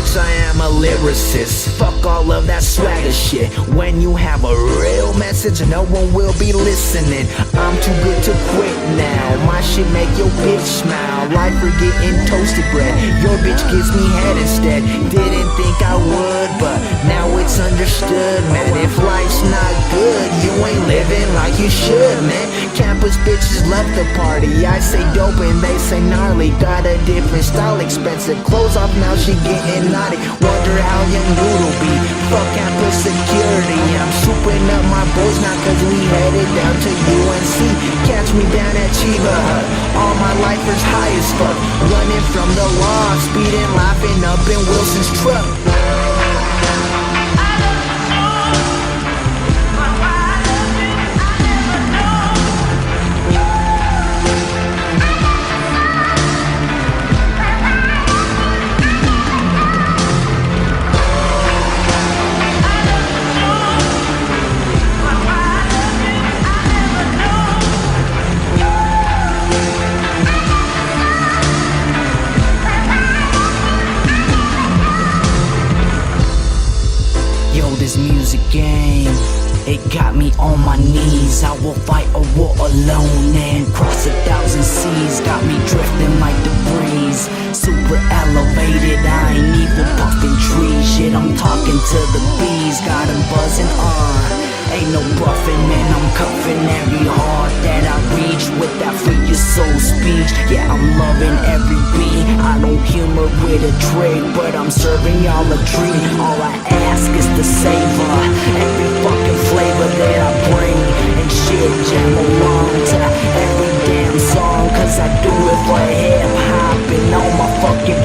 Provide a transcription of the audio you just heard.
bitch, I am a lyricist. Fuck all of that swagger shit. When you have a real message, no one will be listening. I'm too good to quit now. My shit make your bitch smile. Like forgetting toasted bread. Your bitch gives me head instead. Didn't think I would, but now it's understood, man. If life's not good, you ain't living like you should, man. Campus bitches love the party. I say dope and they say gnarly. Got a different style, expensive clothes off, now she getting naughty. Wonder how young Noodle be. Fuck campus security. I'm souping up my boys now cause we headed down to UNC. Catch me down at Chiba Hut. All my lifers high as fuck. Running from the law, speeding, laughing up in Wilson's truck. This music game, it got me on my knees. I will fight a war alone and cross 1,000 seas. Got me drifting like the breeze. Super elevated, I ain't even puffing trees. Shit, I'm talking to the bees. Got 'em buzzing on. Ain't no bluffing, man, I'm cuffing every heart that I reach with that free your soul speech. Yeah, I'm loving every beat. I don't humor with a trick, but I'm serving y'all a treat. All I ask is to savor every fucking flavor that I bring. And shit, jam along to every damn song, cause I do it for hip hop and all my fucking